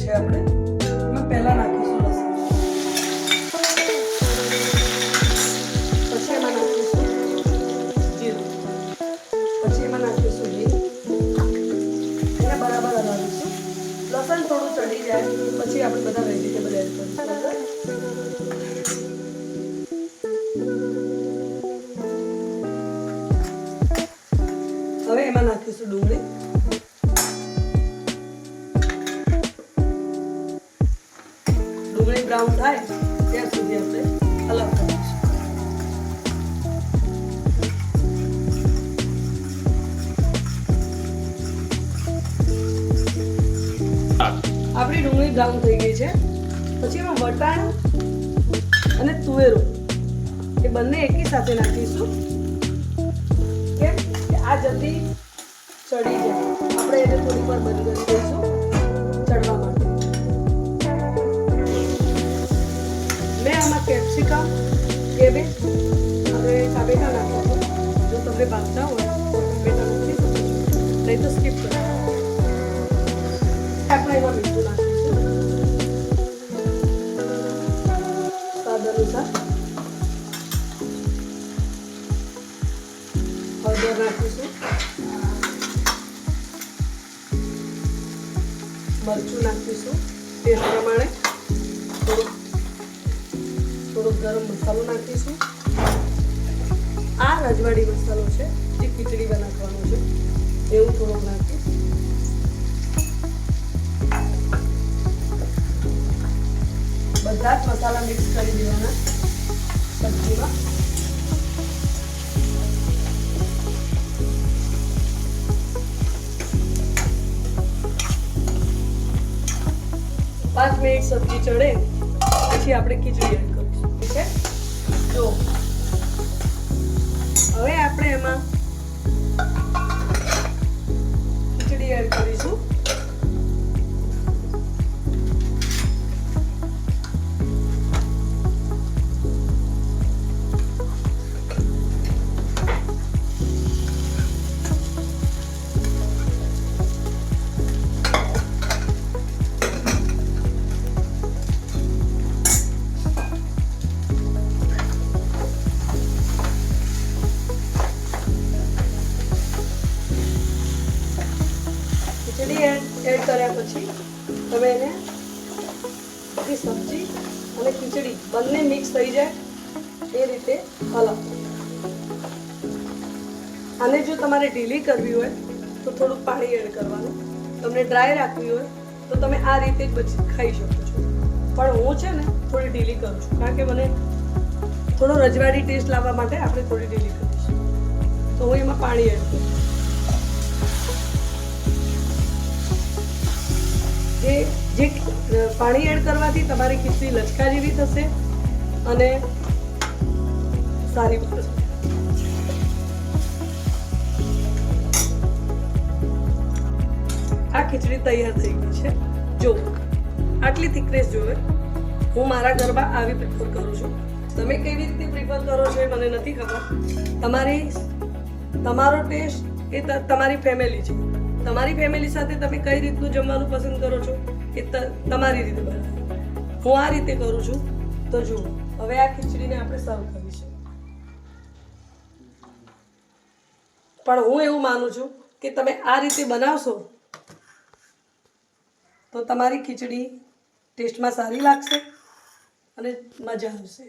છે આપણે એમાં પહેલા નાખીશું લસણ, પછી એમાં નાખીશું જીરું, પછી એમાં નાખીશું હિંગ. એને બરાબર હલાવીશું. લસણ થોડું ચડી જાય પછી આપણે બધા વેજીટેબલ એડ કરીશું. હવે એમાં નાખીશું ડુંગળી. ડુંગળી બ્રાઉન થાય ત્યાં સુધી આપણે હલાવતા રહીશું. આપણી ડુંગળી બ્રાઉન થઈ ગઈ છે. પછી એમાં વટાણા અને તુવેરો એ બંને એકી સાથે નાખીશું. કેમ કે આ જલ્દી ચડી જાય, આપણે એને થોડી વાર બંધ કરી દઈશું ચડવા માટે. મેં આમાં કેપ્સિકમ, કેબેજ અને ટામેટા નાખ્યા છે. જો તમને ભાવતા હોય તો ટામેટા નાખી શકો છો, નહીં તો સ્કીપ કરો. આપણે એમાં મીઠું નાખીશું સ્વાદ અનુસાર. હળદર નાખીશું, મરચું નાખીશું ટેસ્ટ પ્રમાણે, થોડો ગરમ મસાલો નાખીશું. આ રજવાડી મસાલો છે જે ખીચડીમાં નાખવાનો છે, એવું થોડુંક નાખીશ. બધા જ મસાલા મિક્સ કરી દેવાના સબ્જીમાં. પાંચ મિનિટ સબ્જી ચડે પછી આપણે ખીચડી એડ કરીશું. ઠીક છે? જો હવે આપણે એમાં ખીચડી એડ કરીશું. ખીચડી એડ કર્યા પછી તમે એને બધી સબ્જી અને ખીચડી બંને મિક્સ થઈ જાય એ રીતે હલાવો. અને જો તમારે ઢીલી કરવી હોય તો થોડુંક પાણી એડ કરવાનું. તમને ડ્રાય રાખવી હોય તો તમે આ રીતે જ બધી ખાઈ શકો છો. પણ હું છે ને થોડી ઢીલી કરું છું, કારણ કે મને થોડો રજવાડી ટેસ્ટ લાવવા માટે આપણે થોડી ઢીલી કરીશું. તો હું એમાં પાણી એડ કરું. જે પાણી એડ કરવાથી તમારી ખીચડી લચકા જેવી થશે અને સારી બનશે. આ ખીચડી તૈયાર થઈ ગઈ છે. જો આટલી થિકનેસ જોવે. હું મારા ઘરમાં આવી પ્રિફર કરું છું. તમે કેવી રીતે પ્રિફર કરો છો એ મને નથી ખબર. તમારો ટેસ્ટ એ તમારી ફેમિલી છે. તમારી ફેમિલી સાથે તમે કઈ રીતનું જમવાનું પસંદ કરો છો એ તમારી રીતે બનાવો. હું આ રીતે કરું છું. તો જુઓ, હવે આ ખીચડીને આપણે સર્વ કરીશું. પણ હું એવું માનું છું કે તમે આ રીતે બનાવશો તો તમારી ખીચડી ટેસ્ટમાં સારી લાગશે અને મજા આવશે.